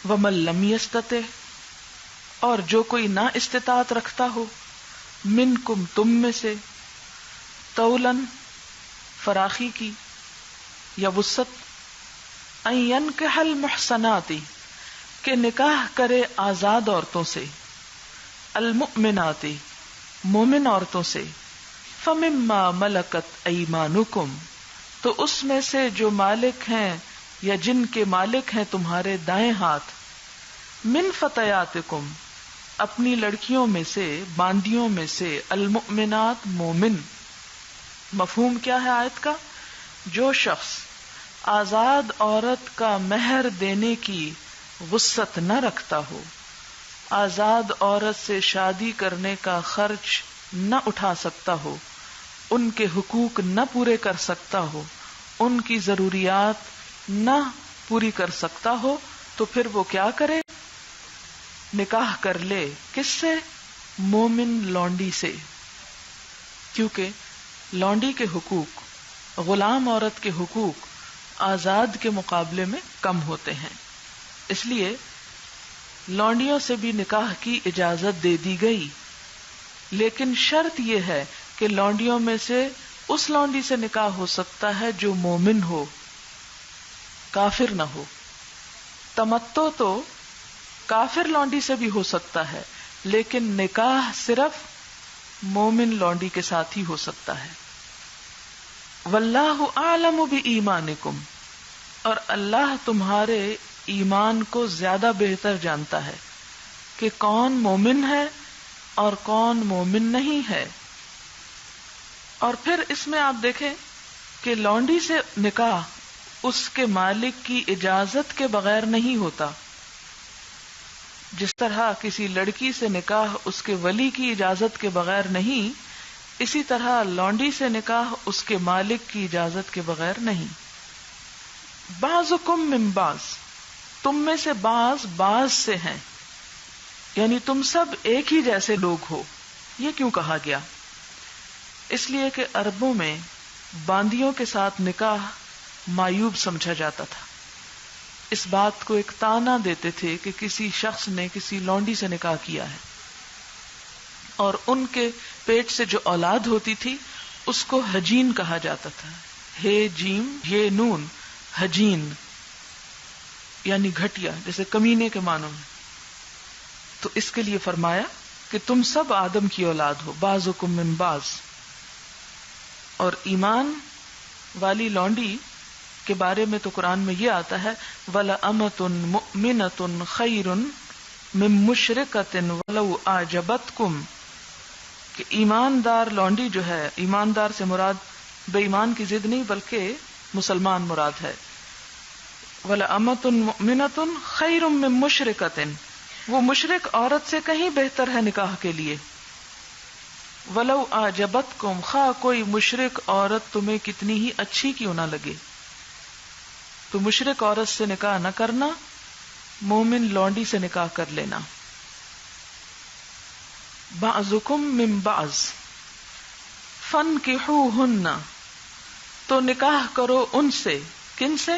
ومن لم یستطع، اور جو کوئی نہ استطاعت رکھتا ہو، منکم تم میں سے، طولن فراخی کی یا وسعت، ان ینکح المحصنات کہ نکاح کرے آزاد عورتوں سے، المؤمنات مومن عورتوں سے، فمما ملکت ایمانکم تو اس میں سے جو مالک ہیں یا جن کے مالک ہیں تمہارے دائیں ہاتھ، من فتیاتکم اپنی لڑکیوں میں سے، باندیوں میں سے، المؤمنات مومن۔ مفہوم کیا ہے آیت کا؟ جو شخص آزاد عورت کا مہر دینے کی وسعت نہ رکھتا ہو، آزاد عورت سے شادی کرنے کا خرچ نہ اٹھا سکتا ہو، ان کے حقوق نہ پورے کر سکتا ہو، ان کی ضروریات نہ پوری کر سکتا ہو، تو پھر وہ کیا کرے؟ نکاح کر لے۔ کس سے؟ مومن لونڈی سے، کیونکہ لونڈی کے حقوق، غلام عورت کے حقوق آزاد کے مقابلے میں کم ہوتے ہیں، اس لیے لونڈیوں سے بھی نکاح کی اجازت دے دی گئی، لیکن شرط یہ ہے کہ لونڈیوں میں سے اس لونڈی سے نکاح ہو سکتا ہے جو مومن ہو، کافر نہ ہو۔ تمتع تو کافر لونڈی سے بھی ہو سکتا ہے، لیکن نکاح صرف مومن لونڈی کے ساتھ ہی ہو سکتا ہے۔ واللہ اعلم بایمانکم اور اللہ تمہارے ایمان کو زیادہ بہتر جانتا ہے کہ کون مومن ہے اور کون مومن نہیں ہے۔ اور پھر اس میں آپ دیکھیں کہ لونڈی سے نکاح اس کے مالک کی اجازت کے بغیر نہیں ہوتا، جس طرح کسی لڑکی سے نکاح اس کے ولی کی اجازت کے بغیر نہیں، اسی طرح لونڈی سے نکاح اس کے مالک کی اجازت کے بغیر نہیں۔ بعضکم من بعض تم میں سے بعض سے ہیں، یعنی تم سب ایک ہی جیسے لوگ ہو۔ یہ کیوں کہا گیا؟ اس لیے کہ عربوں میں باندیوں کے ساتھ نکاح معیوب سمجھا جاتا تھا، اس بات کو ایک طعنہ دیتے تھے کہ کسی شخص نے کسی لونڈی سے نکاح کیا ہے، اور ان کے پیٹ سے جو اولاد ہوتی تھی اس کو حجین کہا جاتا تھا، ہے جیم یہ نون، حجین یعنی گھٹیا، جیسے کمینے کے معنوں میں۔ تو اس کے لیے فرمایا کہ تم سب آدم کی اولاد ہو، بعضکم من بعض۔ اور ایمان والی لونڈی کے بارے میں تو قرآن میں یہ آتا ہے وَلَأَمَةٌ مُؤْمِنَةٌ خَيْرٌ مِّن مُشْرِكَةٍ وَلَوْ أَعْجَبَتْكُمْ کہ ایماندار لونڈی جو ہے، ایماندار سے مراد بے ایمان کی ضد نہیں بلکہ مسلمان مراد ہے۔ وَلَأَمَةٌ مُؤْمِنَةٌ خَيْرٌ مِّن مُشْرِكَةٍ وہ مشرک عورت سے کہیں بہتر ہے نکاح کے لیے۔ وَلَوْ أَعْجَبَتْكُمْ خواہ کوئی مشرک عورت تمہیں کتنی ہی اچھی کیوں نہ لگے۔ تو مشرک عورت سے نکاح نہ کرنا، مومن لونڈی سے نکاح کر لینا۔ بعضکم من بعض فانکحوہن تو نکاح کرو ان سے، کن سے؟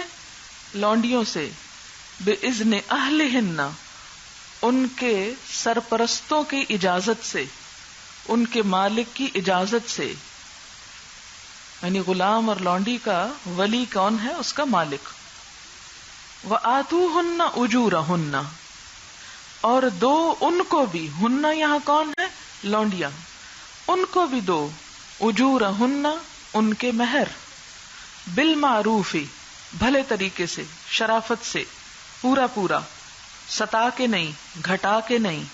لونڈیوں سے، باذن اہلہن ان کے سرپرستوں کی اجازت سے، ان کے مالک کی اجازت سے، یعنی غلام اور لونڈی کا ولی کون ہے؟ اس کا مالک۔ وآتوہن اجورہن اور دو ان کو بھی، ہن یہاں کون ہے؟ لونڈیاں، ان کو بھی دو، اجورہن ان کے مہر، بالمعروف بھلے طریقے سے، شرافت سے، پورا پورا، ستا کے نہیں، گھٹا کے نہیں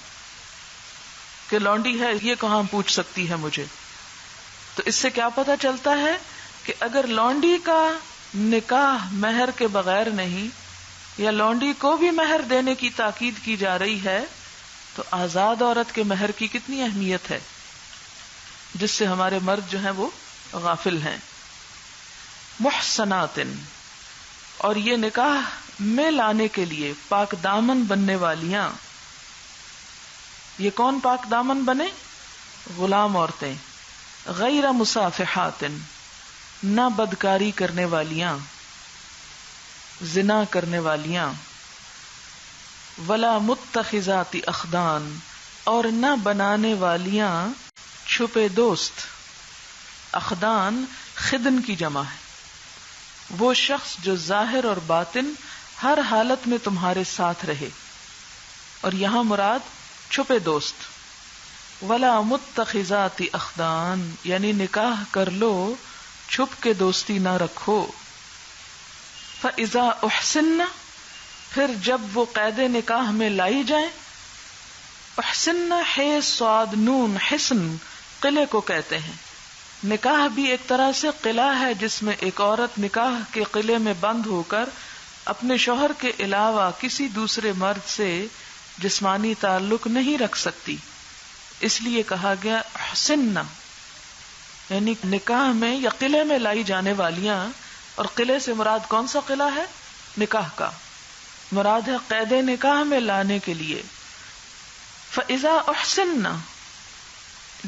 کہ لونڈی ہے یہ کہاں پوچھ سکتی ہے مجھے۔ تو اس سے کیا پتہ چلتا ہے کہ اگر لونڈی کا نکاح مہر کے بغیر نہیں، یا لونڈی کو بھی مہر دینے کی تاکید کی جا رہی ہے، تو آزاد عورت کے مہر کی کتنی اہمیت ہے، جس سے ہمارے مرد جو ہیں وہ غافل ہیں۔ محصنات اور یہ نکاح میں لانے کے لیے پاک دامن بننے والیاں۔ یہ کون پاک دامن بنے؟ غلام عورتیں، غیر مصافحات نہ بدکاری کرنے والیاں، زنا کرنے والیاں، ولا متخذات اخدان، اور نہ بنانے والیاں چھپے دوست. اخدان خدن کی جمع ہے، وہ شخص جو ظاہر اور باطن ہر حالت میں تمہارے ساتھ رہے، اور یہاں مراد چھپے دوست. ولا متخذات اخدان یعنی نکاح کر لو چھپ کے دوستی نہ رکھو. فَإِذَا أُحْسِنَّ پھر جب وہ قید نکاح میں لائی جائیں. احسن ہے صاد نون حسن قلعے کو کہتے ہیں. نکاح بھی ایک طرح سے قلعہ ہے جس میں ایک عورت نکاح کے قلعے میں بند ہو کر اپنے شوہر کے علاوہ کسی دوسرے مرد سے جسمانی تعلق نہیں رکھ سکتی. اس لیے کہا گیا احسن، یعنی نکاح میں یا قلعے میں لائی جانے والیاں. اور قلعے سے مراد کون سا قلعہ ہے؟ نکاح کا مراد ہے قید نکاح میں لانے کے لیے. فَإِذَا أُحْسِنَّ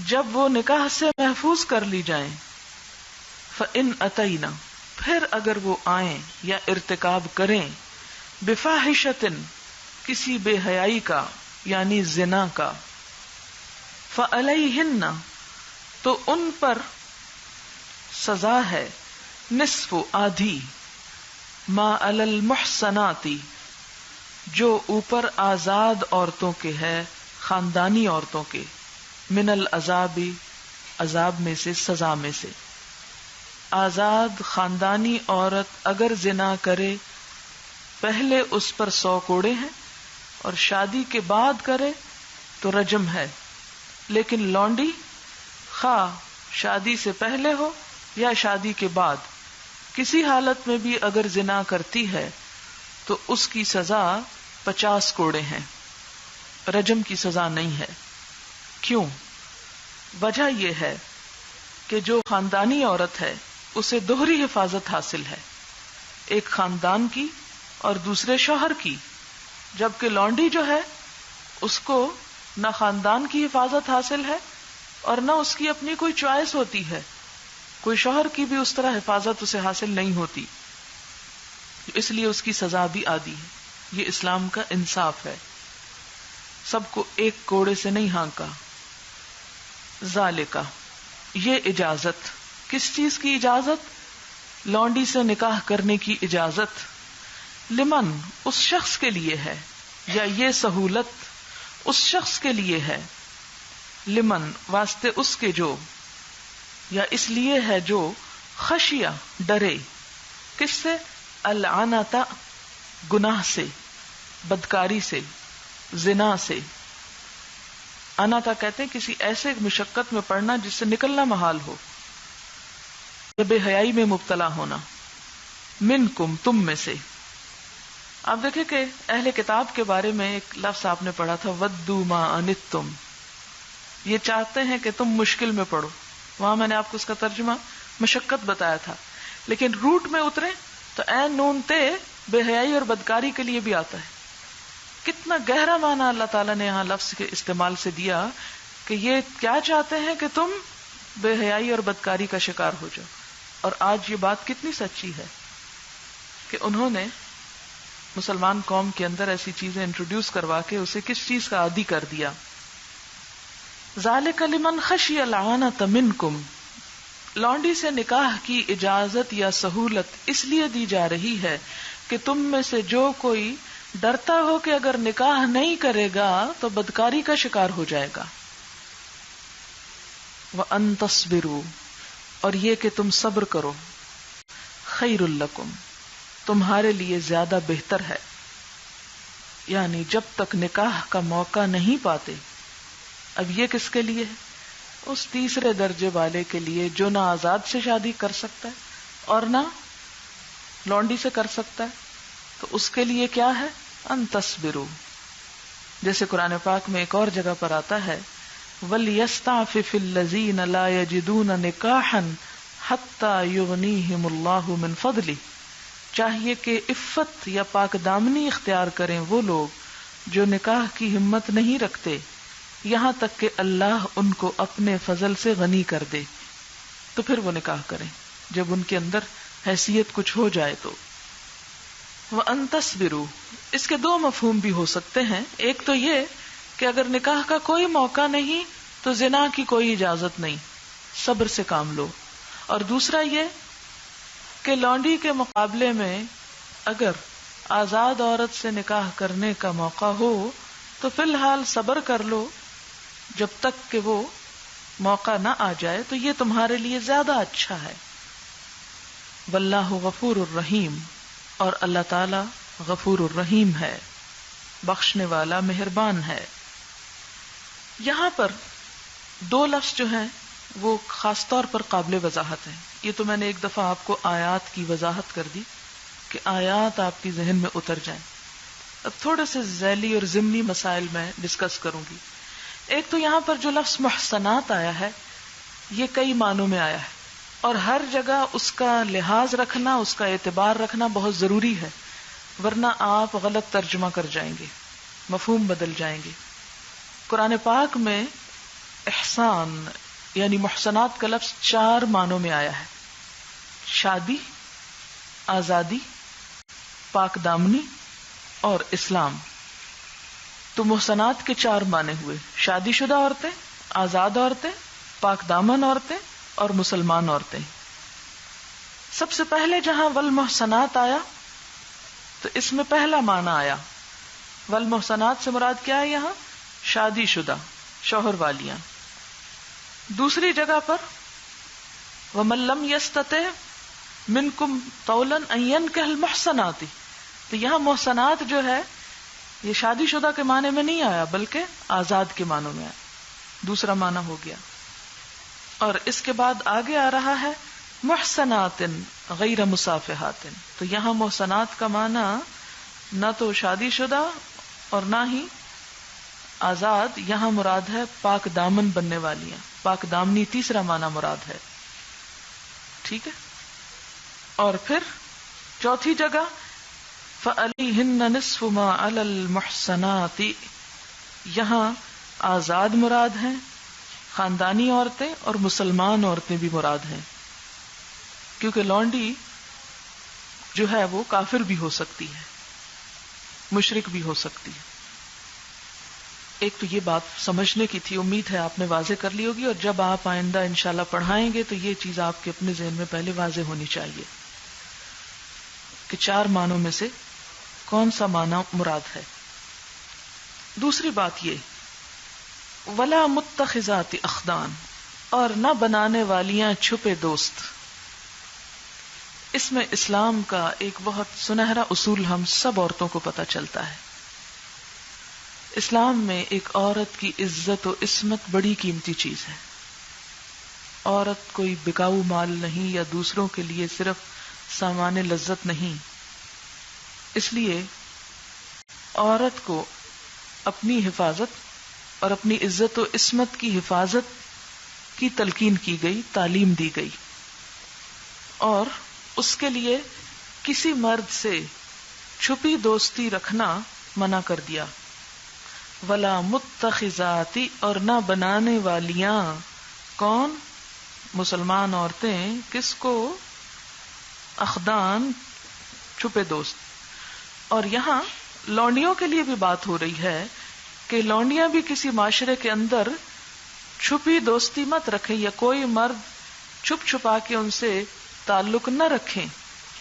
جب وہ نکاح سے محفوظ کر لی جائیں. فَإِنْ أَتَيْنَ پھر اگر وہ آئیں یا ارتکاب کریں بِفَاحِشَةٍ کسی بے حیائی کا یعنی زنا کا. فَعَلَيْهِنَّ تو ان پر سزا ہے نصف آدھی ما علی المحصنات جو اوپر آزاد عورتوں کے ہے، خاندانی عورتوں کے، من العذاب عذاب میں سے، سزا میں سے. آزاد خاندانی عورت اگر زنا کرے پہلے اس پر 100 کوڑے ہیں اور شادی کے بعد کرے تو رجم ہے. لیکن لونڈی خواہ شادی سے پہلے ہو یا شادی کے بعد کسی حالت میں بھی اگر زنا کرتی ہے تو اس کی سزا 50 کوڑے ہیں، رجم کی سزا نہیں ہے. کیوں؟ وجہ یہ ہے کہ جو خاندانی عورت ہے اسے دوہری حفاظت حاصل ہے، ایک خاندان کی اور دوسرے شوہر کی، جبکہ لونڈی جو ہے اس کو نہ خاندان کی حفاظت حاصل ہے اور نہ اس کی اپنی کوئی چوائس ہوتی ہے، کوئی شوہر کی بھی اس طرح حفاظت اسے حاصل نہیں ہوتی، اس لیے اس کی سزا بھی آدھی ہے. یہ اسلام کا انصاف ہے، سب کو ایک کوڑے سے نہیں ہانکا. ذالکا یہ اجازت، کس چیز کی اجازت؟ لونڈی سے نکاح کرنے کی اجازت. لمن اس شخص کے لیے ہے، یا یہ سہولت اس شخص کے لیے ہے. لمن واسطے اس کے جو، یا اس لیے ہے جو خشیہ ڈرے. کس سے؟ العنتا گناہ سے، بدکاری سے، زنا سے. اناتا کہتے ہیں کسی ایسے مشقت میں پڑنا جس سے نکلنا محال ہو، یا بے حیائی میں مبتلا ہونا. منکم تم میں سے. آپ دیکھیں کہ اہل کتاب کے بارے میں ایک لفظ آپ نے پڑھا تھا ودو ما انتم، یہ چاہتے ہیں کہ تم مشکل میں پڑو. وہاں میں نے آپ کو اس کا ترجمہ مشقت بتایا تھا، لیکن روٹ میں اترے تو عین نون تے بے حیائی اور بدکاری کے لیے بھی آتا ہے. کتنا گہرا معنی اللہ تعالیٰ نے یہاں لفظ کے استعمال سے دیا کہ یہ کیا چاہتے ہیں کہ تم بے حیائی اور بدکاری کا شکار ہو جاؤ. اور آج یہ بات کتنی سچی ہے کہ انہوں نے مسلمان قوم کے اندر ایسی چیزیں انٹروڈیوس کروا کے اسے کس چیز کا عادی کر دیا. ذالک لمن خشی العنت منکم، لونڈی سے نکاح کی اجازت یا سہولت اس لیے دی جا رہی ہے کہ تم میں سے جو کوئی ڈرتا ہو کہ اگر نکاح نہیں کرے گا تو بدکاری کا شکار ہو جائے گا. وَأَن تَصْبِرُوا اور یہ کہ تم صبر کرو، خیر لکم تمہارے لیے زیادہ بہتر ہے. یعنی جب تک نکاح کا موقع نہیں پاتے. اب یہ کس کے لیے ہے؟ اس تیسرے درجے والے کے لیے جو نہ آزاد سے شادی کر سکتا ہے اور نہ لونڈی سے کر سکتا ہے. تو اس کے لیے کیا ہے؟ ان تصبروا، جیسے قرآن پاک میں ایک اور جگہ پر آتا ہے وَلْيَسْتَعْفِفِ الَّذِينَ لَا يَجِدُونَ نِكَاحًا حَتَّى يُغْنِيهِمُ اللَّهُ مِنْ فَضْلِهِ. چاہیے کہ عفت یا پاک دامنی اختیار کریں وہ لوگ جو نکاح کی ہمت نہیں رکھتے یہاں تک کہ اللہ ان کو اپنے فضل سے غنی کر دے. تو پھر وہ نکاح کریں جب ان کے اندر حیثیت کچھ ہو جائے. تو وَأَن تَصْبِرُوا، اس کے دو مفہوم بھی ہو سکتے ہیں. ایک تو یہ کہ اگر نکاح کا کوئی موقع نہیں تو زنا کی کوئی اجازت نہیں، صبر سے کام لو. اور دوسرا یہ کہ لونڈی کے مقابلے میں اگر آزاد عورت سے نکاح کرنے کا موقع ہو تو فی الحال صبر کر لو جب تک کہ وہ موقع نہ آ جائے، تو یہ تمہارے لیے زیادہ اچھا ہے. واللہ غفور الرحیم، اور اللہ تعالی غفور الرحیم ہے، بخشنے والا مہربان ہے. یہاں پر دو لفظ جو ہیں وہ خاص طور پر قابل وضاحت ہیں. یہ تو میں نے ایک دفعہ آپ کو آیات کی وضاحت کر دی کہ آیات آپ کی ذہن میں اتر جائیں. اب تھوڑے سے ذیلی اور ضمنی مسائل میں ڈسکس کروں گی. ایک تو یہاں پر جو لفظ محسنات آیا ہے یہ کئی معنوں میں آیا ہے، اور ہر جگہ اس کا لحاظ رکھنا، اس کا اعتبار رکھنا بہت ضروری ہے، ورنہ آپ غلط ترجمہ کر جائیں گے، مفہوم بدل جائیں گے. قرآن پاک میں احسان یعنی محسنات کا لفظ 4 معنوں میں آیا ہے: شادی، آزادی، پاک دامنی اور اسلام. تو محسنات کے 4 معنی ہوئے: شادی شدہ عورتیں، آزاد عورتیں، پاک دامن عورتیں اور مسلمان عورتیں. سب سے پہلے جہاں والمحسنات آیا تو اس میں پہلا معنی آیا. والمحسنات سے مراد کیا ہے؟ یہاں شادی شدہ، شوہر والیاں. دوسری جگہ پر وَمَن لَّمْ يَسْتَطِعْ مِنكُمْ طَوْلًا أَن يَنكِحَ الْمُحْصَنَاتِ، تو یہاں محسنات جو ہے یہ شادی شدہ کے معنی میں نہیں آیا بلکہ آزاد کے معنوں میں آیا. دوسرا معنی ہو گیا. اور اس کے بعد آگے آ رہا ہے محسنات غیر مصافحات. تو یہاں محسنات کا معنی نہ تو شادی شدہ اور نہ ہی آزاد، یہاں مراد ہے پاک دامن بننے والیاں، پاک دامنی تیسرا معنی مراد ہے. ٹھیک ہے. اور پھر چوتھی جگہ فَعَلَيْهِنَّ نِصْفُ مَا عَلَى الْمُحْصَنَاتِ، یہاں آزاد مراد ہیں، خاندانی عورتیں اور مسلمان عورتیں بھی مراد ہیں، کیونکہ لونڈی جو ہے وہ کافر بھی ہو سکتی ہے، مشرک بھی ہو سکتی ہے. ایک تو یہ بات سمجھنے کی تھی، امید ہے آپ نے واضح کر لی ہوگی، اور جب آپ آئندہ انشاءاللہ پڑھائیں گے تو یہ چیز آپ کے اپنے ذہن میں پہلے واضح ہونی چاہیے کہ 4 معنوں میں سے کون سا معنی مراد ہے. دوسری بات یہ ولا متخذات اخدان، اور نہ بنانے والیاں چھپے دوست. اس میں اسلام کا ایک بہت سنہرا اصول ہم سب عورتوں کو پتہ چلتا ہے. اسلام میں ایک عورت کی عزت و عصمت بڑی قیمتی چیز ہے. عورت کوئی بکاؤ مال نہیں یا دوسروں کے لیے صرف سامان لذت نہیں. اس لیے عورت کو اپنی حفاظت اور اپنی عزت و عصمت کی حفاظت کی تلقین کی گئی، تعلیم دی گئی، اور اس کے لیے کسی مرد سے چھپی دوستی رکھنا منع کر دیا. ولا متخذاتی، اور نہ بنانے والیاں. کون؟ مسلمان عورتیں. کس کو؟ اخدان، چھپے دوست. اور یہاں لونڈیوں کے لیے بھی بات ہو رہی ہے کہ لونڈیاں بھی کسی معاشرے کے اندر چھپی دوستی مت رکھیں، یا کوئی مرد چھپ چھپا کے ان سے تعلق نہ رکھیں.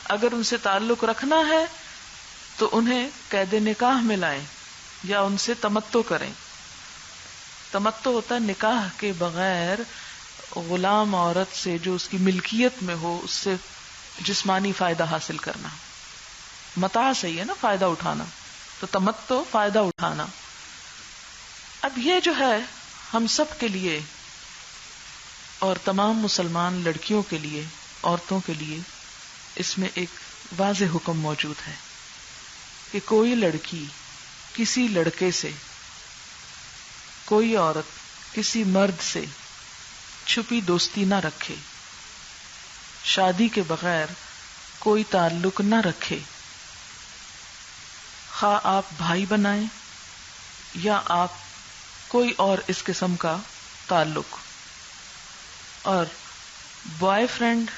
اگر ان سے تعلق رکھنا ہے تو انہیں قید نکاح میں لائیں یا ان سے تمتع کریں. تمتع ہوتا ہے نکاح کے بغیر غلام عورت سے جو اس کی ملکیت میں ہو اس سے جسمانی فائدہ حاصل کرنا. متاع صحیح ہے نا، فائدہ اٹھانا، تو تمتع فائدہ اٹھانا. اب یہ جو ہے ہم سب کے لیے اور تمام مسلمان لڑکیوں کے لیے، عورتوں کے لیے اس میں ایک واضح حکم موجود ہے کہ کوئی لڑکی کسی لڑکے سے، کوئی عورت کسی مرد سے چھپی دوستی نہ رکھے، شادی کے بغیر کوئی تعلق نہ رکھے، خواہ آپ بھائی بنائیں یا آپ کوئی اور اس قسم کا تعلق. اور بوائے فرینڈ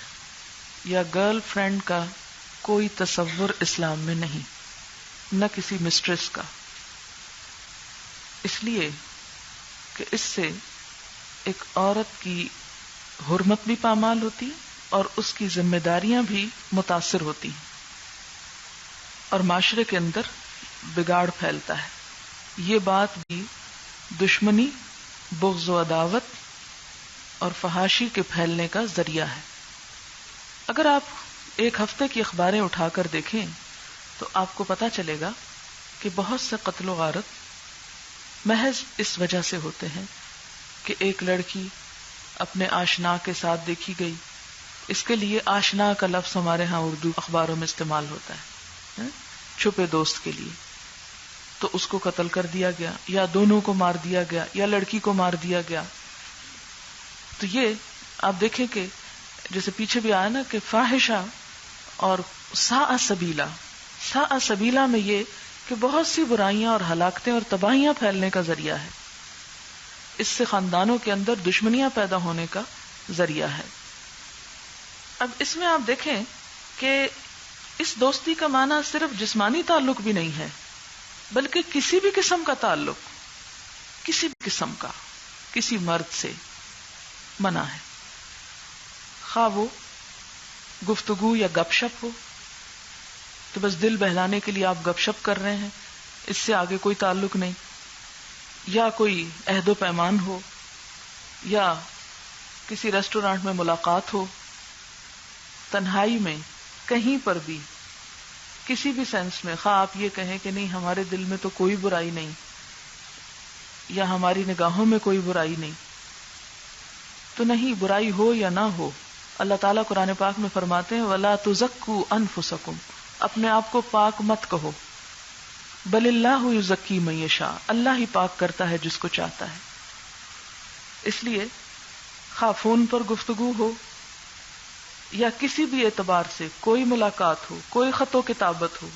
یا گرل فرینڈ کا کوئی تصور اسلام میں نہیں، نہ کسی مسٹریس کا، اس لیے کہ اس سے ایک عورت کی حرمت بھی پامال ہوتی اور اس کی ذمہ داریاں بھی متاثر ہوتی ہیں اور معاشرے کے اندر بگاڑ پھیلتا ہے. یہ بات بھی دشمنی، بغض و عداوت اور فحاشی کے پھیلنے کا ذریعہ ہے. اگر آپ ایک ہفتے کی اخباریں اٹھا کر دیکھیں تو آپ کو پتا چلے گا کہ بہت سے قتل و غارت محض اس وجہ سے ہوتے ہیں کہ ایک لڑکی اپنے آشنا کے ساتھ دیکھی گئی. اس کے لیے آشنا کا لفظ ہمارے ہاں اردو اخباروں میں استعمال ہوتا ہے، چھپے دوست کے لیے. تو اس کو قتل کر دیا گیا، یا دونوں کو مار دیا گیا، یا لڑکی کو مار دیا گیا. تو یہ آپ دیکھیں کہ جیسے پیچھے بھی آیا نا کہ فاحشہ اور ساء سبیلا، ساء سبیلا میں یہ کہ بہت سی برائیاں اور ہلاکتیں اور تباہیاں پھیلنے کا ذریعہ ہے. اس سے خاندانوں کے اندر دشمنیاں پیدا ہونے کا ذریعہ ہے. اب اس میں آپ دیکھیں کہ اس دوستی کا معنی صرف جسمانی تعلق بھی نہیں ہے، بلکہ کسی بھی قسم کا تعلق، کسی بھی قسم کا کسی مرد سے منع ہے. خواہ وہ گفتگو یا گپ شپ ہو، تو بس دل بہلانے کے لیے آپ گپ شپ کر رہے ہیں، اس سے آگے کوئی تعلق نہیں، یا کوئی عہد و پیمان ہو، یا کسی ریسٹورانٹ میں ملاقات ہو، تنہائی میں کہیں پر بھی کسی بھی سینس میں، خواہ آپ یہ کہیں کہ نہیں ہمارے دل میں تو کوئی برائی نہیں یا ہماری نگاہوں میں کوئی برائی نہیں، تو نہیں، برائی ہو یا نہ ہو، اللہ تعالیٰ قرآن پاک میں فرماتے ہیں وَلَا تُزَكُّوا أَنفُسَكُمْ، اپنے آپ کو پاک مت کہو، بل اللہ یزکی من یشاء، اللہ ہی پاک کرتا ہے جس کو چاہتا ہے. اس لیے خواہ فون پر گفتگو ہو یا کسی بھی اعتبار سے کوئی ملاقات ہو، کوئی خط و کتابت ہو،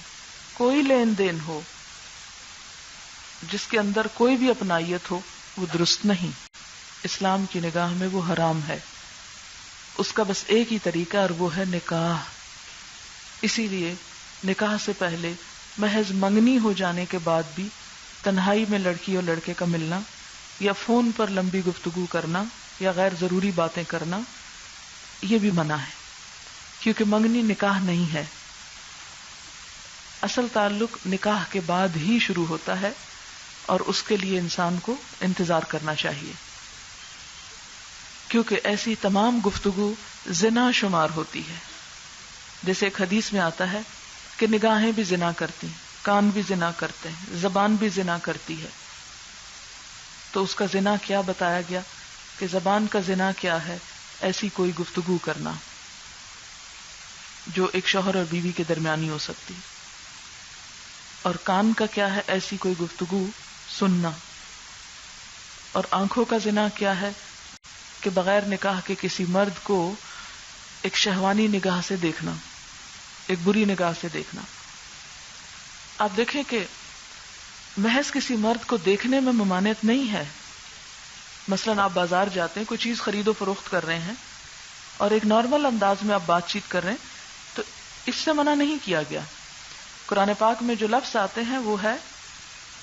کوئی لین دین ہو، جس کے اندر کوئی بھی اپنائیت ہو، وہ درست نہیں. اسلام کی نگاہ میں وہ حرام ہے. اس کا بس ایک ہی طریقہ اور وہ ہے نکاح. اسی لیے نکاح سے پہلے محض منگنی ہو جانے کے بعد بھی تنہائی میں لڑکی اور لڑکے کا ملنا یا فون پر لمبی گفتگو کرنا یا غیر ضروری باتیں کرنا، یہ بھی منع ہے، کیونکہ منگنی نکاح نہیں ہے. اصل تعلق نکاح کے بعد ہی شروع ہوتا ہے اور اس کے لیے انسان کو انتظار کرنا چاہیے، کیونکہ ایسی تمام گفتگو زنا شمار ہوتی ہے. جیسے ایک حدیث میں آتا ہے کہ نگاہیں بھی زنا کرتی ہیں، کان بھی زنا کرتے ہیں، زبان بھی زنا کرتی ہے. تو اس کا زنا کیا بتایا گیا کہ زبان کا زنا کیا ہے؟ ایسی کوئی گفتگو کرنا جو ایک شوہر اور بیوی کے درمیانی ہو سکتی. اور کان کا کیا ہے؟ ایسی کوئی گفتگو سننا. اور آنکھوں کا زنا کیا ہے؟ کہ بغیر نکاح کے کسی مرد کو ایک شہوانی نگاہ سے دیکھنا، ایک بری نگاہ سے دیکھنا. آپ دیکھیں کہ محض کسی مرد کو دیکھنے میں ممانعت نہیں ہے. مثلا آپ بازار جاتے ہیں، کوئی چیز خرید و فروخت کر رہے ہیں اور ایک نارمل انداز میں آپ بات چیت کر رہے ہیں تو اس سے منع نہیں کیا گیا. قرآن پاک میں جو لفظ آتے ہیں وہ ہے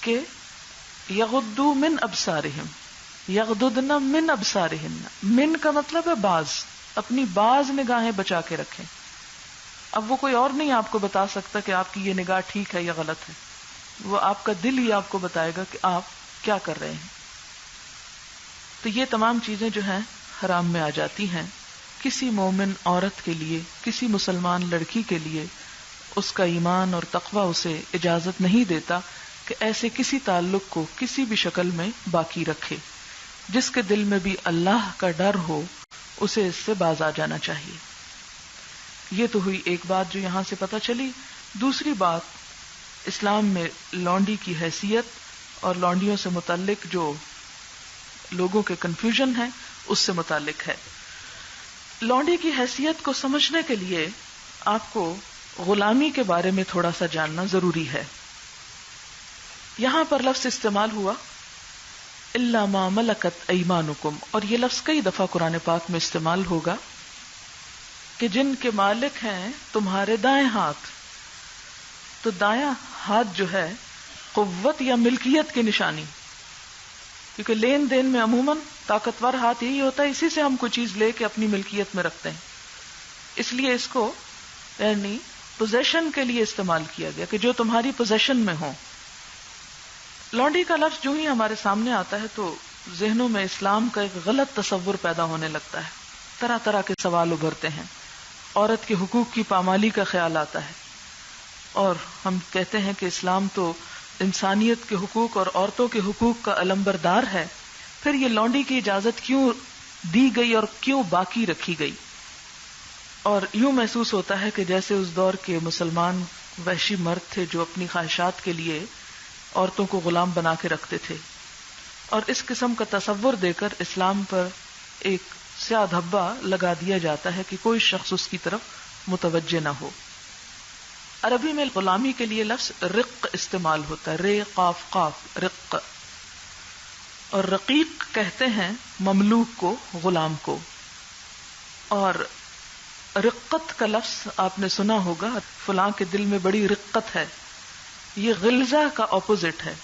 کہ یغضوا من ابصارہم، یغضضن من ابصارہن. من کا مطلب ہے باز، اپنی باز نگاہیں بچا کے رکھیں. اب وہ کوئی اور نہیں آپ کو بتا سکتا کہ آپ کی یہ نگاہ ٹھیک ہے یا غلط ہے، وہ آپ کا دل ہی آپ کو بتائے گا کہ آپ کیا کر رہے ہیں. تو یہ تمام چیزیں جو ہیں حرام میں آ جاتی ہیں. کسی مومن عورت کے لیے، کسی مسلمان لڑکی کے لیے اس کا ایمان اور تقوی اسے اجازت نہیں دیتا کہ ایسے کسی تعلق کو کسی بھی شکل میں باقی رکھے. جس کے دل میں بھی اللہ کا ڈر ہو اسے اس سے باز آ جانا چاہیے. یہ تو ہوئی ایک بات جو یہاں سے پتہ چلی. دوسری بات، اسلام میں لونڈی کی حیثیت اور لونڈیوں سے متعلق جو لوگوں کے کنفیوژن ہے اس سے متعلق ہے. لونڈی کی حیثیت کو سمجھنے کے لیے آپ کو غلامی کے بارے میں تھوڑا سا جاننا ضروری ہے. یہاں پر لفظ استعمال ہوا الا ما ملکت ایمانکم، اور یہ لفظ کئی دفعہ قرآن پاک میں استعمال ہوگا. کہ جن کے مالک ہیں تمہارے دائیں ہاتھ. تو دایاں ہاتھ جو ہے قوت یا ملکیت کی نشانی، کیونکہ لین دین میں عموماً طاقتور ہاتھ یہی ہوتا ہے، اسی سے ہم کوئی چیز لے کے اپنی ملکیت میں رکھتے ہیں. اس لیے اس کو یعنی پوزیشن کے لیے استعمال کیا گیا کہ جو تمہاری پوزیشن میں ہو. لونڈی کا لفظ جو ہی ہمارے سامنے آتا ہے تو ذہنوں میں اسلام کا ایک غلط تصور پیدا ہونے لگتا ہے. طرح طرح کے سوال ابھرتے ہیں. عورت کے حقوق کی پامالی کا خیال آتا ہے، اور ہم کہتے ہیں کہ اسلام تو انسانیت کے حقوق اور عورتوں کے حقوق کا علمبردار ہے. پھر یہ لونڈی کی اجازت کیوں دی گئی اور کیوں باقی رکھی گئی؟ اور یوں محسوس ہوتا ہے کہ جیسے اس دور کے مسلمان وحشی مرد تھے جو اپنی خواہشات کے لیے عورتوں کو غلام بنا کے رکھتے تھے، اور اس قسم کا تصور دے کر اسلام پر ایک سیاہ دھبا لگا دیا جاتا ہے کہ کوئی شخص اس کی طرف متوجہ نہ ہو. عربی میں غلامی کے لیے لفظ رق استعمال ہوتا ہے، رے قاف قاف رق، اور رقیق کہتے ہیں مملوک کو، غلام کو. اور رقت کا لفظ آپ نے سنا ہوگا، فلاں کے دل میں بڑی رقت ہے، یہ غلظہ کا اپوزٹ ہے.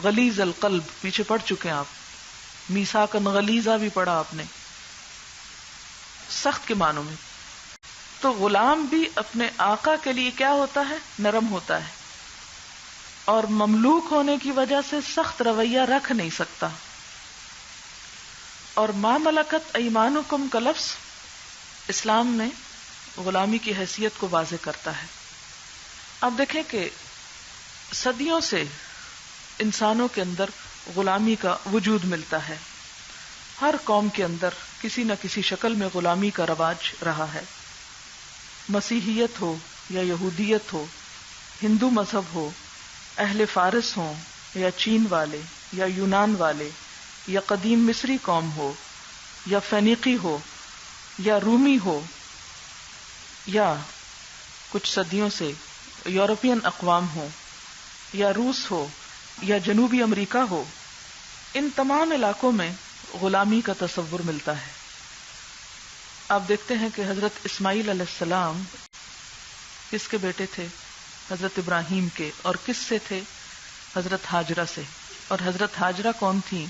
غلیظ القلب پیچھے پڑھ چکے ہیں آپ، میثاقا غلیظا بھی پڑھا آپ نے، سخت کے معنوں میں. تو غلام بھی اپنے آقا کے لیے کیا ہوتا ہے؟ نرم ہوتا ہے، اور مملوک ہونے کی وجہ سے سخت رویہ رکھ نہیں سکتا. اور ما ملکت ایمانکم کا لفظ اسلام میں غلامی کی حیثیت کو واضح کرتا ہے. اب دیکھیں کہ صدیوں سے انسانوں کے اندر غلامی کا وجود ملتا ہے. ہر قوم کے اندر کسی نہ کسی شکل میں غلامی کا رواج رہا ہے. مسیحیت ہو یا یہودیت ہو، ہندو مذہب ہو، اہل فارس ہوں یا چین والے یا یونان والے، یا قدیم مصری قوم ہو یا فینیقی ہو یا رومی ہو، یا کچھ صدیوں سے یورپین اقوام ہو یا روس ہو یا جنوبی امریکہ ہو، ان تمام علاقوں میں غلامی کا تصور ملتا ہے. آپ دیکھتے ہیں کہ حضرت اسماعیل علیہ السلام کس کے بیٹے تھے؟ حضرت ابراہیم کے. اور کس سے تھے؟ حضرت ہاجرہ سے. اور حضرت ہاجرہ کون تھیں؟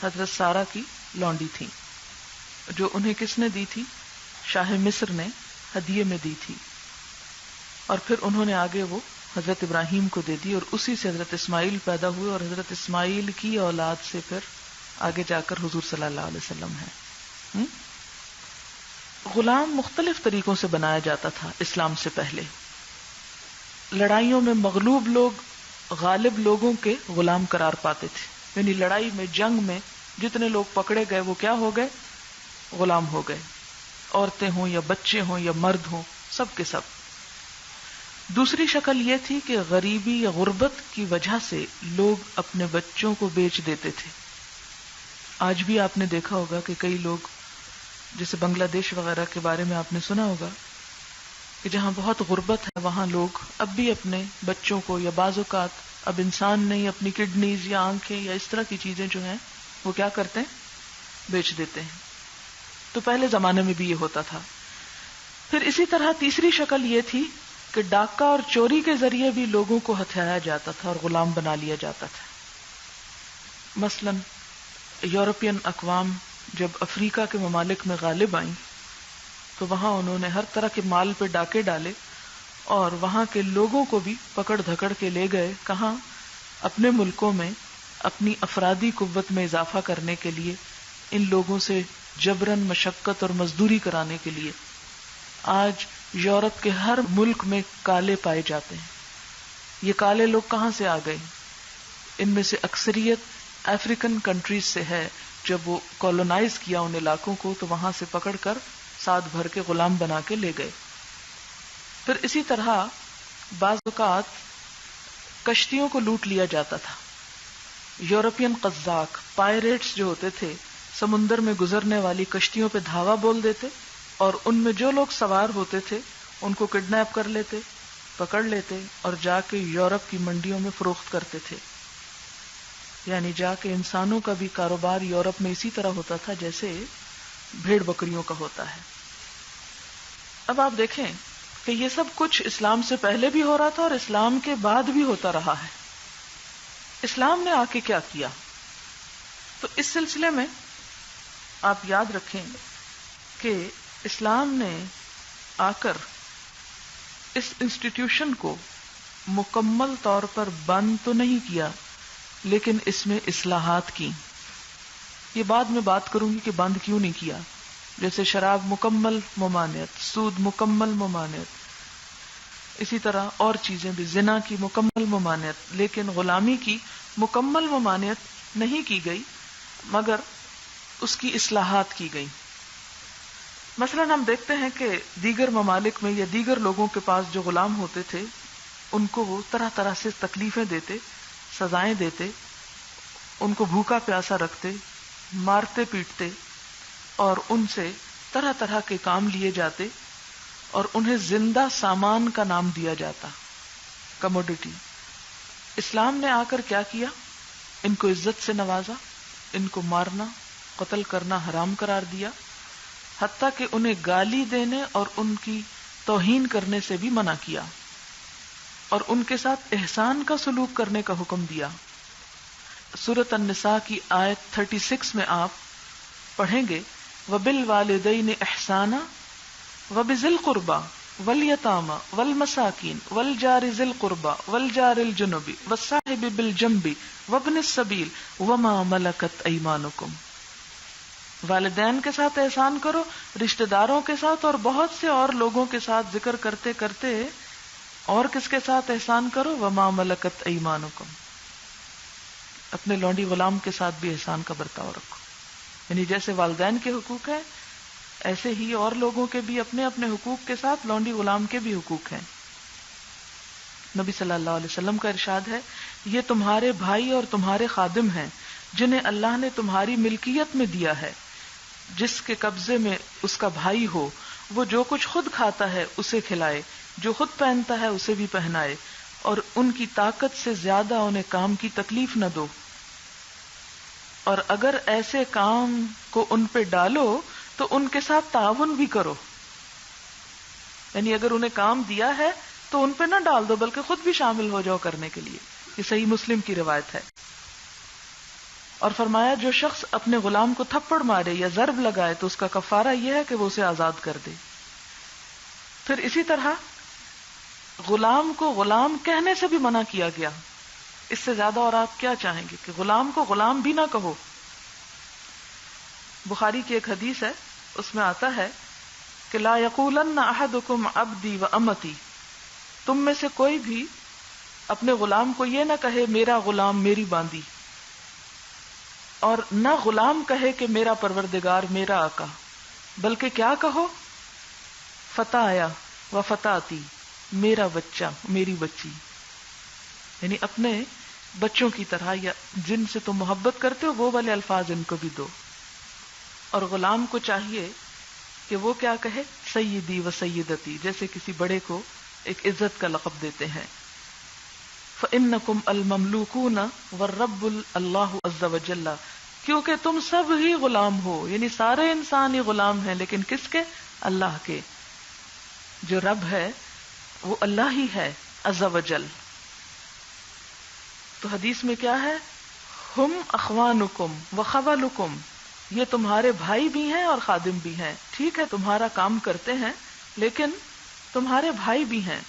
حضرت سارہ کی لونڈی تھیں، جو انہیں کس نے دی تھی؟ شاہ مصر نے ہدیے میں دی تھی. اور پھر انہوں نے آگے وہ حضرت ابراہیم کو دے دی، اور اسی سے حضرت اسماعیل پیدا ہوئے، اور حضرت اسماعیل کی اولاد سے پھر آگے جا کر حضور صلی اللہ علیہ وسلم ہے. غلام مختلف طریقوں سے بنایا جاتا تھا اسلام سے پہلے. لڑائیوں میں مغلوب لوگ غالب لوگوں کے غلام قرار پاتے تھے، یعنی لڑائی میں، جنگ میں جتنے لوگ پکڑے گئے وہ کیا ہو گئے؟ غلام ہو گئے. عورتیں ہوں یا بچے ہوں یا مرد ہوں، سب کے سب. دوسری شکل یہ تھی کہ غریبی یا غربت کی وجہ سے لوگ اپنے بچوں کو بیچ دیتے تھے. آج بھی آپ نے دیکھا ہوگا کہ کئی لوگ، جیسے بنگلہ دیش وغیرہ کے بارے میں آپ نے سنا ہوگا کہ جہاں بہت غربت ہے وہاں لوگ اب بھی اپنے بچوں کو، یا بعض اوقات اب انسان نہیں، اپنی کڈنیز یا آنکھیں یا اس طرح کی چیزیں جو ہیں وہ کیا کرتے ہیں؟ بیچ دیتے ہیں. تو پہلے زمانے میں بھی یہ ہوتا تھا. پھر اسی طرح تیسری شکل یہ تھی کہ ڈاکہ اور چوری کے ذریعے بھی لوگوں کو ہتھیایا جاتا تھا اور غلام بنا لیا جاتا تھا. مثلا یورپین اقوام جب افریقہ کے ممالک میں غالب آئیں تو وہاں انہوں نے ہر طرح کے مال پہ ڈاکے ڈالے، اور وہاں کے لوگوں کو بھی پکڑ دھکڑ کے لے گئے. کہاں؟ اپنے ملکوں میں اپنی افرادی قوت میں اضافہ کرنے کے لیے، ان لوگوں سے جبرن مشقت اور مزدوری کرانے کے لیے. آج یورپ کے ہر ملک میں کالے پائے جاتے ہیں. یہ کالے لوگ کہاں سے آ گئے؟ ان میں سے اکثریت افریقن کنٹریز سے ہے. جب وہ کولونائز کیا ان علاقوں کو تو وہاں سے پکڑ کر ساتھ بھر کے غلام بنا کے لے گئے. پھر اسی طرح بعض اوقات کشتیوں کو لوٹ لیا جاتا تھا. یورپین قزاق پائریٹس جو ہوتے تھے سمندر میں گزرنے والی کشتیوں پہ دھاوا بول دیتے، اور ان میں جو لوگ سوار ہوتے تھے ان کو کڈنیپ کر لیتے، پکڑ لیتے، اور جا کے یورپ کی منڈیوں میں فروخت کرتے تھے. یعنی جا کے انسانوں کا بھی کاروبار یورپ میں اسی طرح ہوتا تھا جیسے بھیڑ بکریوں کا ہوتا ہے. اب آپ دیکھیں کہ یہ سب کچھ اسلام سے پہلے بھی ہو رہا تھا اور اسلام کے بعد بھی ہوتا رہا ہے. اسلام نے آ کے کیا کیا؟ تو اس سلسلے میں آپ یاد رکھیں کہ اسلام نے آ کر اس انسٹیٹیوشن کو مکمل طور پر بند تو نہیں کیا، لیکن اس میں اصلاحات کی. یہ بعد میں بات کروں گی کہ بند کیوں نہیں کیا. جیسے شراب مکمل ممانعت، سود مکمل ممانعت، اسی طرح اور چیزیں بھی، زنا کی مکمل ممانعت، لیکن غلامی کی مکمل ممانعت نہیں کی گئی مگر اس کی اصلاحات کی گئی. مثلا ہم دیکھتے ہیں کہ دیگر ممالک میں یا دیگر لوگوں کے پاس جو غلام ہوتے تھے ان کو وہ طرح طرح سے تکلیفیں دیتے، سزائیں دیتے، ان کو بھوکا پیاسا رکھتے، مارتے پیٹتے اور ان سے طرح طرح کے کام لیے جاتے اور انہیں زندہ سامان کا نام دیا جاتا، کموڈٹی. اسلام نے آ کر کیا کیا؟ ان کو عزت سے نوازا، ان کو مارنا قتل کرنا حرام قرار دیا، حتیٰ کہ انہیں گالی دینے اور ان کی توہین کرنے سے بھی منع کیا اور ان کے ساتھ احسان کا سلوک کرنے کا حکم دیا. سورۃ النساء کی آیت 36 میں آپ پڑھیں گے وَبِالْوَالِدَيْنِ إِحْسَانًا وَبِذِي الْقُرْبَى وَالْيَتَامَى وَالْمَسَاكِينِ وَالْجَارِ ذِي الْقُرْبَى وَالْجَارِ الْجُنُبِ وَالصَّاحِبِ بِالْجَنبِ وَابْنِ السَّبِيلِ وَمَا مَلَكَتْ أَيْمَانُكُمْ. والدین کے ساتھ احسان کرو، رشتہ داروں کے ساتھ اور بہت سے اور لوگوں کے ساتھ. ذکر کرتے کرتے اور کس کے ساتھ احسان کرو؟ وَمَا مَلَكَتْ أَيْمَانُكُمْ. اپنے لونڈی غلام کے ساتھ بھی احسان کا برتاؤ رکھو. یعنی جیسے والدین کے حقوق ہیں ایسے ہی اور لوگوں کے بھی اپنے اپنے حقوق کے ساتھ لونڈی غلام کے بھی حقوق ہیں. نبی صلی اللہ علیہ وسلم کا ارشاد ہے یہ تمہارے بھائی اور تمہارے خادم ہیں جنہیں اللہ نے تمہاری ملکیت میں دیا ہے. جس کے قبضے میں اس کا بھائی ہو وہ جو کچھ خود کھاتا ہے اسے کھلائے، جو خود پہنتا ہے اسے بھی پہنائے، اور ان کی طاقت سے زیادہ انہیں کام کی تکلیف نہ دو، اور اگر ایسے کام کو ان پہ ڈالو تو ان کے ساتھ تعاون بھی کرو. یعنی اگر انہیں کام دیا ہے تو ان پہ نہ ڈال دو بلکہ خود بھی شامل ہو جاؤ کرنے کے لیے. یہ صحیح مسلم کی روایت ہے. اور فرمایا جو شخص اپنے غلام کو تھپڑ مارے یا ضرب لگائے تو اس کا کفارہ یہ ہے کہ وہ اسے آزاد کر دے. پھر اسی طرح غلام کو غلام کہنے سے بھی منع کیا گیا. اس سے زیادہ اور آپ کیا چاہیں گے کہ غلام کو غلام بھی نہ کہو. بخاری کی ایک حدیث ہے اس میں آتا ہے کہ لا یقولن احدکم عبدی و امتی. تم میں سے کوئی بھی اپنے غلام کو یہ نہ کہے میرا غلام میری باندی، اور نہ غلام کہے کہ میرا پروردگار میرا آقا، بلکہ کیا کہو فتایا و فتاتی، میرا بچہ میری بچی. یعنی اپنے بچوں کی طرح یا جن سے تم محبت کرتے ہو وہ والے الفاظ ان کو بھی دو. اور غلام کو چاہیے کہ وہ کیا کہے سیدی و سیدتی، جیسے کسی بڑے کو ایک عزت کا لقب دیتے ہیں. فَإِنَّكُمْ الْمَمْلُوكُونَ وَالرَّبُّ اللَّهُ عَزَّ وَجَلَّ. کیونکہ تم سب ہی غلام ہو، یعنی سارے انسان ہی غلام ہیں، لیکن کس کے؟ اللہ کے. جو رب ہے وہ اللہ ہی ہے عز وجل. تو حدیث میں کیا ہے؟ ہم اخوانکم وخولکم، یہ تمہارے بھائی بھی ہیں اور خادم بھی ہیں. ٹھیک ہے تمہارا کام کرتے ہیں لیکن تمہارے بھائی بھی ہیں.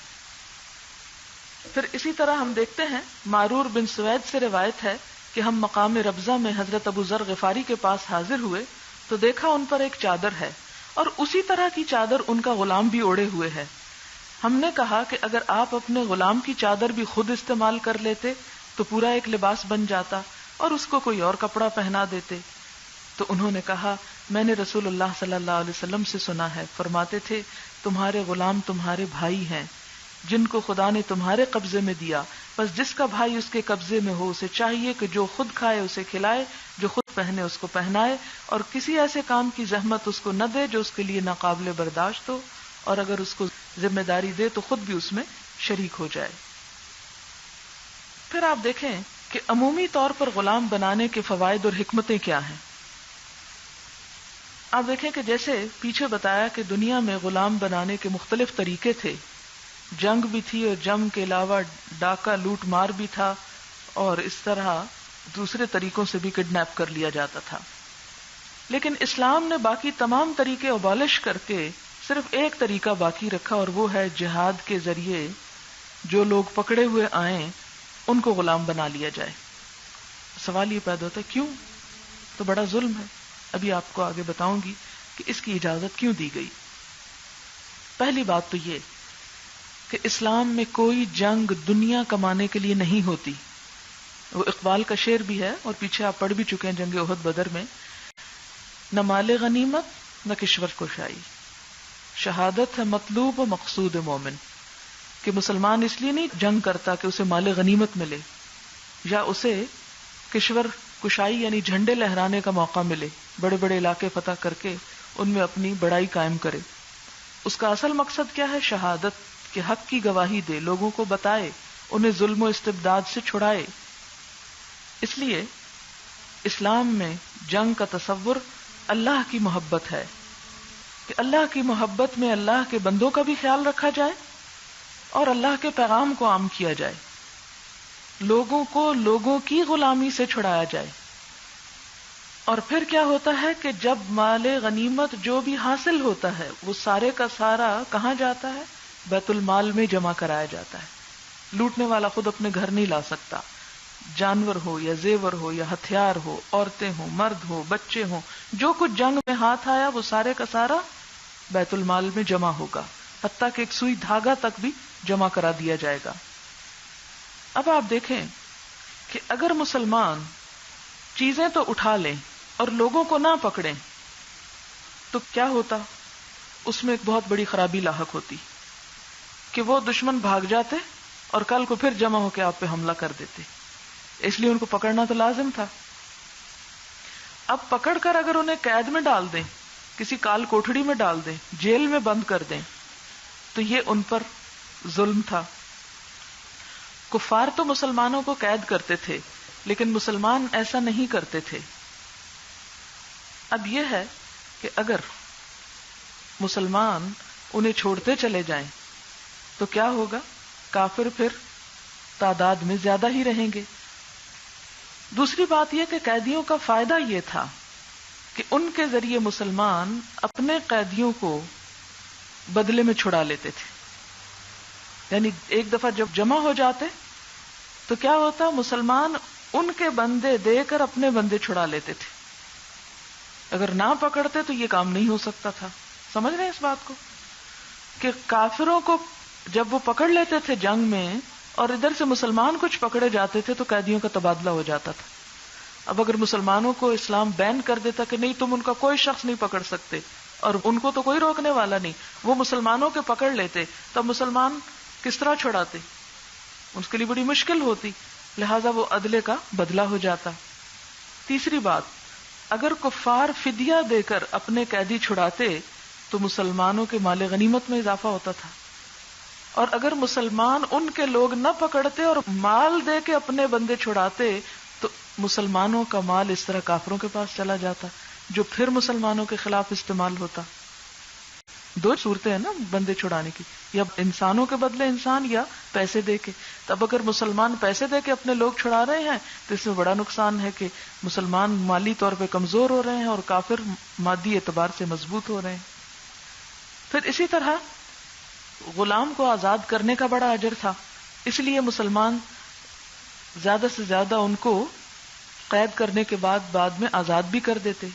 پھر اسی طرح ہم دیکھتے ہیں معرور بن سوید سے روایت ہے کہ ہم مقام ربضہ میں حضرت ابو ذر غفاری کے پاس حاضر ہوئے تو دیکھا ان پر ایک چادر ہے اور اسی طرح کی چادر ان کا غلام بھی اوڑے ہوئے ہے. ہم نے کہا کہ اگر آپ اپنے غلام کی چادر بھی خود استعمال کر لیتے تو پورا ایک لباس بن جاتا اور اس کو کوئی اور کپڑا پہنا دیتے. تو انہوں نے کہا میں نے رسول اللہ صلی اللہ علیہ وسلم سے سنا ہے، فرماتے تھے تمہارے غلام تمہارے بھائی ہیں جن کو خدا نے تمہارے قبضے میں دیا، بس جس کا بھائی اس کے قبضے میں ہو اسے چاہیے کہ جو خود کھائے اسے کھلائے، جو خود پہنے اس کو پہنائے، اور کسی ایسے کام کی زحمت اس کو نہ دے جو اس کے لیے ناقابل برداشت ہو، اور اگر اس کو ذمہ داری دے تو خود بھی اس میں شریک ہو جائے. پھر آپ دیکھیں کہ عمومی طور پر غلام بنانے کے فوائد اور حکمتیں کیا ہیں. آپ دیکھیں کہ جیسے پیچھے بتایا کہ دنیا میں غلام بنانے کے مختلف طریقے تھے، جنگ بھی تھی اور جنگ کے علاوہ ڈاکہ لوٹ مار بھی تھا، اور اس طرح دوسرے طریقوں سے بھی کڈنیپ کر لیا جاتا تھا. لیکن اسلام نے باقی تمام طریقے ابالش کر کے صرف ایک طریقہ باقی رکھا، اور وہ ہے جہاد کے ذریعے جو لوگ پکڑے ہوئے آئیں ان کو غلام بنا لیا جائے. سوال یہ پیدا ہوتا ہے کیوں؟ تو بڑا ظلم ہے. ابھی آپ کو آگے بتاؤں گی کہ اس کی اجازت کیوں دی گئی. پہلی بات تو یہ کہ اسلام میں کوئی جنگ دنیا کمانے کے لیے نہیں ہوتی. وہ اقبال کا شعر بھی ہے اور پیچھے آپ پڑھ بھی چکے ہیں جنگ احد بدر میں، نہ مال غنیمت نہ کشور کشائی، شہادت ہے مطلوب و مقصود مومن. کہ مسلمان اس لیے نہیں جنگ کرتا کہ اسے مال غنیمت ملے یا اسے کشور کشائی یعنی جھنڈے لہرانے کا موقع ملے، بڑے بڑے علاقے فتح کر کے ان میں اپنی بڑائی قائم کرے. اس کا اصل مقصد کیا ہے؟ شہادت کے حق کی گواہی دے، لوگوں کو بتائے، انہیں ظلم و استبداد سے چھڑائے. اس لیے اسلام میں جنگ کا تصور اللہ کی محبت ہے کہ اللہ کی محبت میں اللہ کے بندوں کا بھی خیال رکھا جائے اور اللہ کے پیغام کو عام کیا جائے، لوگوں کو لوگوں کی غلامی سے چھڑایا جائے. اور پھر کیا ہوتا ہے کہ جب مال غنیمت جو بھی حاصل ہوتا ہے وہ سارے کا سارا کہاں جاتا ہے؟ بیت المال میں جمع کرایا جاتا ہے. لوٹنے والا خود اپنے گھر نہیں لا سکتا، جانور ہو یا زیور ہو یا ہتھیار ہو، عورتیں ہوں، مرد ہو، بچے ہوں، جو کچھ جنگ میں ہاتھ آیا وہ سارے کا سارا بیت المال میں جمع ہوگا، حتیٰ کہ ایک سوئی دھاگا تک بھی جمع کرا دیا جائے گا. اب آپ دیکھیں کہ اگر مسلمان چیزیں تو اٹھا لیں اور لوگوں کو نہ پکڑیں تو کیا ہوتا؟ اس میں ایک بہت بڑی خرابی لاحق ہوتی کہ وہ دشمن بھاگ جاتے اور کل کو پھر جمع ہو کے آپ پہ حملہ کر دیتے. اس لیے ان کو پکڑنا تو لازم تھا. اب پکڑ کر اگر انہیں قید میں ڈال دیں، کسی کال کوٹھڑی میں ڈال دیں، جیل میں بند کر دیں، تو یہ ان پر ظلم تھا. کفار تو مسلمانوں کو قید کرتے تھے لیکن مسلمان ایسا نہیں کرتے تھے. اب یہ ہے کہ اگر مسلمان انہیں چھوڑتے چلے جائیں تو کیا ہوگا؟ کافر پھر تعداد میں زیادہ ہی رہیں گے. دوسری بات یہ کہ قیدیوں کا فائدہ یہ تھا کہ ان کے ذریعے مسلمان اپنے قیدیوں کو بدلے میں چھڑا لیتے تھے. یعنی ایک دفعہ جب جمع ہو جاتے تو کیا ہوتا؟ مسلمان ان کے بندے دے کر اپنے بندے چھڑا لیتے تھے. اگر نہ پکڑتے تو یہ کام نہیں ہو سکتا تھا. سمجھ رہے ہیں اس بات کو کہ کافروں کو جب وہ پکڑ لیتے تھے جنگ میں اور ادھر سے مسلمان کچھ پکڑے جاتے تھے تو قیدیوں کا تبادلہ ہو جاتا تھا. اب اگر مسلمانوں کو اسلام بین کر دیتا کہ نہیں تم ان کا کوئی شخص نہیں پکڑ سکتے اور ان کو تو کوئی روکنے والا نہیں، وہ مسلمانوں کے پکڑ لیتے، تب مسلمان کس طرح چھڑاتے؟ اس کے لیے بڑی مشکل ہوتی. لہذا وہ عدلے کا بدلہ ہو جاتا. تیسری بات، اگر کفار فدیہ دے کر اپنے قیدی چھڑاتے تو مسلمانوں کے مال غنیمت میں اضافہ ہوتا تھا، اور اگر مسلمان ان کے لوگ نہ پکڑتے اور مال دے کے اپنے بندے چھڑاتے تو مسلمانوں کا مال اس طرح کافروں کے پاس چلا جاتا جو پھر مسلمانوں کے خلاف استعمال ہوتا. دو صورتیں ہیں نا بندے چھڑانے کی، یا انسانوں کے بدلے انسان یا پیسے دے کے. تب اگر مسلمان پیسے دے کے اپنے لوگ چھڑا رہے ہیں تو اس میں بڑا نقصان ہے کہ مسلمان مالی طور پہ کمزور ہو رہے ہیں اور کافر مادی اعتبار سے مضبوط ہو رہے ہیں. پھر اسی طرح غلام کو آزاد کرنے کا بڑا اجر تھا، اس لیے مسلمان زیادہ سے زیادہ ان کو قید کرنے کے بعد میں آزاد بھی کر دیتے.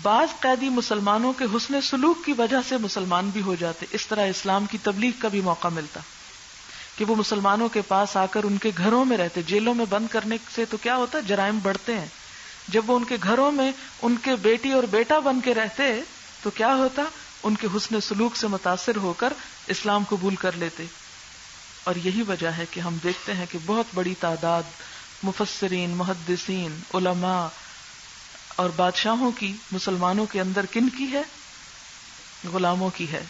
بعض قیدی مسلمانوں کے حسن سلوک کی وجہ سے مسلمان بھی ہو جاتے. اس طرح اسلام کی تبلیغ کا بھی موقع ملتا کہ وہ مسلمانوں کے پاس آ کر ان کے گھروں میں رہتے. جیلوں میں بند کرنے سے تو کیا ہوتا ہے؟ جرائم بڑھتے ہیں. جب وہ ان کے گھروں میں ان کے بیٹی اور بیٹا بن کے رہتے تو کیا ہوتا؟ ان کے حسن سلوک سے متاثر ہو کر اسلام قبول کر لیتے. اور یہی وجہ ہے کہ ہم دیکھتے ہیں کہ بہت بڑی تعداد مفسرین، محدثین، علماء اور بادشاہوں کی مسلمانوں کے اندر کن کی ہے؟ غلاموں کی ہے.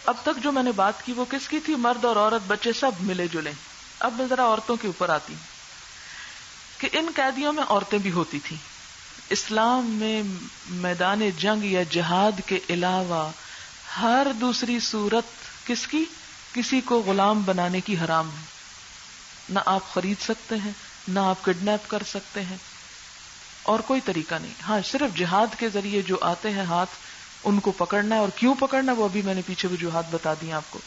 اب تک جو میں نے بات کی وہ کس کی تھی؟ مرد اور عورت، بچے سب ملے جلے. اب میں ذرا عورتوں کے اوپر آتی ہوں کہ ان قیدیوں میں عورتیں بھی ہوتی تھیں. اسلام میں میدان جنگ یا جہاد کے علاوہ ہر دوسری صورت کس کی؟ کسی کو غلام بنانے کی حرام ہے. نہ آپ خرید سکتے ہیں، نہ آپ کڈنیپ کر سکتے ہیں، اور کوئی طریقہ نہیں. ہاں صرف جہاد کے ذریعے جو آتے ہیں ہاتھ، ان کو پکڑنا ہے، اور کیوں پکڑنا ہے وہ ابھی میں نے پیچھے وجوہات بتا دی آپ کو.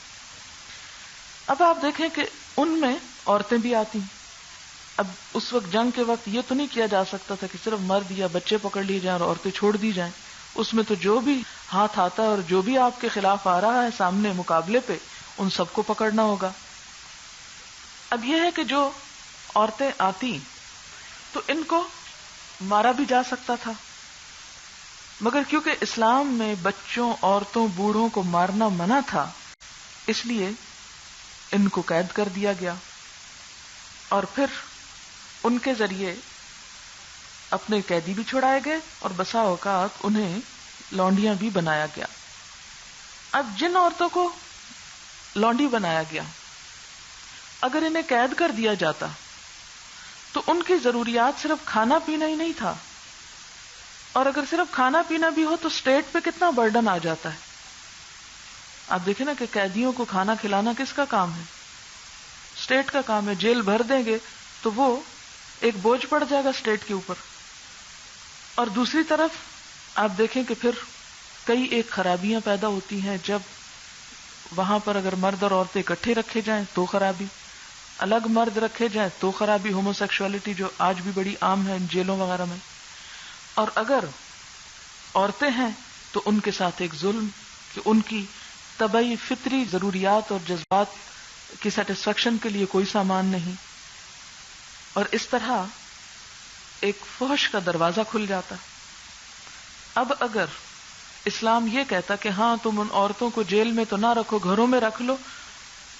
اب آپ دیکھیں کہ ان میں عورتیں بھی آتی ہیں. اب اس وقت جنگ کے وقت یہ تو نہیں کیا جا سکتا تھا کہ صرف مرد یا بچے پکڑ لیے جائیں اور عورتیں چھوڑ دی جائیں. اس میں تو جو بھی ہاتھ آتا ہے اور جو بھی آپ کے خلاف آ رہا ہے سامنے مقابلے پہ، ان سب کو پکڑنا ہوگا. اب یہ ہے کہ جو عورتیں آتی تو ان کو مارا بھی جا سکتا تھا، مگر کیونکہ اسلام میں بچوں، عورتوں، بوڑھوں کو مارنا منع تھا، اس لیے ان کو قید کر دیا گیا، اور پھر ان کے ذریعے اپنے قیدی بھی چھڑائے گئے اور بسا اوقات انہیں لونڈیاں بھی بنایا گیا. اب جن عورتوں کو لونڈی بنایا گیا، اگر انہیں قید کر دیا جاتا تو ان کی ضروریات صرف کھانا پینا ہی نہیں تھا، اور اگر صرف کھانا پینا بھی ہو تو اسٹیٹ پہ کتنا برڈن آ جاتا ہے. آپ دیکھیں نا کہ قیدیوں کو کھانا کھلانا کس کا کام ہے؟ اسٹیٹ کا کام ہے. جیل بھر دیں گے تو وہ ایک بوجھ پڑ جائے گا اسٹیٹ کے اوپر. اور دوسری طرف آپ دیکھیں کہ پھر کئی ایک خرابیاں پیدا ہوتی ہیں جب وہاں پر اگر مرد اور عورتیں اکٹھے رکھے جائیں تو خرابی، الگ مرد رکھے جائیں تو خرابی، ہومو سیکشوالٹی جو آج بھی بڑی عام ہے ان جیلوں وغیرہ میں. اور اگر عورتیں ہیں تو ان کے ساتھ ایک ظلم کہ ان کی طبعی فطری ضروریات اور جذبات کی سیٹسفیکشن کے لیے کوئی سامان نہیں. اور اس طرح ایک فحش کا دروازہ کھل جاتا. اب اگر اسلام یہ کہتا کہ ہاں تم ان عورتوں کو جیل میں تو نہ رکھو، گھروں میں رکھ لو،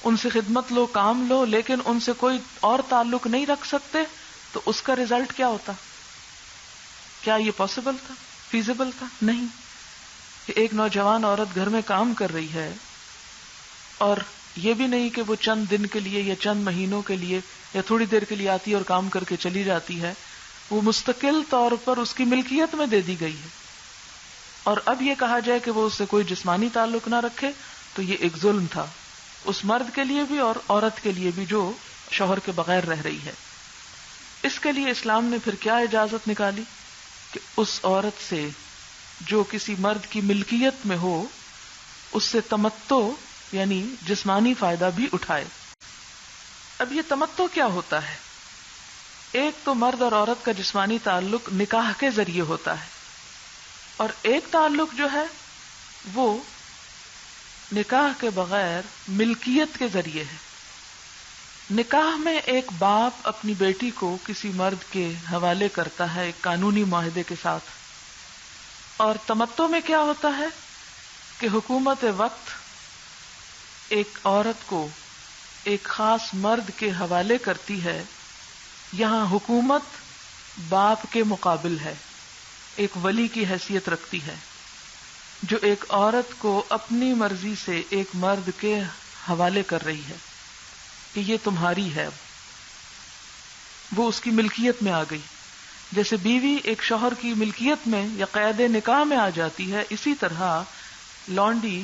ان سے خدمت لو، کام لو، لیکن ان سے کوئی اور تعلق نہیں رکھ سکتے، تو اس کا ریزلٹ کیا ہوتا؟ کیا یہ پاسبل تھا؟ فیزیبل تھا؟ نہیں. کہ ایک نوجوان عورت گھر میں کام کر رہی ہے، اور یہ بھی نہیں کہ وہ چند دن کے لیے یا چند مہینوں کے لیے یا تھوڑی دیر کے لیے آتی ہے اور کام کر کے چلی جاتی ہے، وہ مستقل طور پر اس کی ملکیت میں دے دی گئی ہے. اور اب یہ کہا جائے کہ وہ اس سے کوئی جسمانی تعلق نہ رکھے تو یہ ایک ظلم تھا اس مرد کے لیے بھی اور عورت کے لیے بھی جو شوہر کے بغیر رہ رہی ہے. اس کے لیے اسلام نے پھر کیا اجازت نکالی کہ اس عورت سے جو کسی مرد کی ملکیت میں ہو اس سے تمتع یعنی جسمانی فائدہ بھی اٹھائے. اب یہ تمتع کیا ہوتا ہے؟ ایک تو مرد اور عورت کا جسمانی تعلق نکاح کے ذریعے ہوتا ہے، اور ایک تعلق جو ہے وہ نکاح کے بغیر ملکیت کے ذریعے ہے. نکاح میں ایک باپ اپنی بیٹی کو کسی مرد کے حوالے کرتا ہے ایک قانونی معاہدے کے ساتھ، اور تمتع میں کیا ہوتا ہے کہ حکومت وقت ایک عورت کو ایک خاص مرد کے حوالے کرتی ہے. یہاں حکومت باپ کے مقابل ہے، ایک ولی کی حیثیت رکھتی ہے جو ایک عورت کو اپنی مرضی سے ایک مرد کے حوالے کر رہی ہے کہ یہ تمہاری ہے. وہ اس کی ملکیت میں آ گئی. جیسے بیوی ایک شوہر کی ملکیت میں یا قید نکاح میں آ جاتی ہے، اسی طرح لونڈی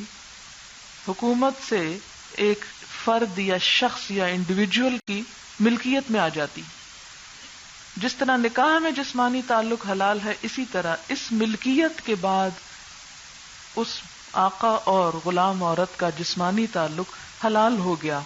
حکومت سے ایک فرد یا شخص یا انڈیویجول کی ملکیت میں آ جاتی. جس طرح نکاح میں جسمانی تعلق حلال ہے، اسی طرح اس ملکیت کے بعد اس آقا اور غلام عورت کا جسمانی تعلق حلال ہو گیا.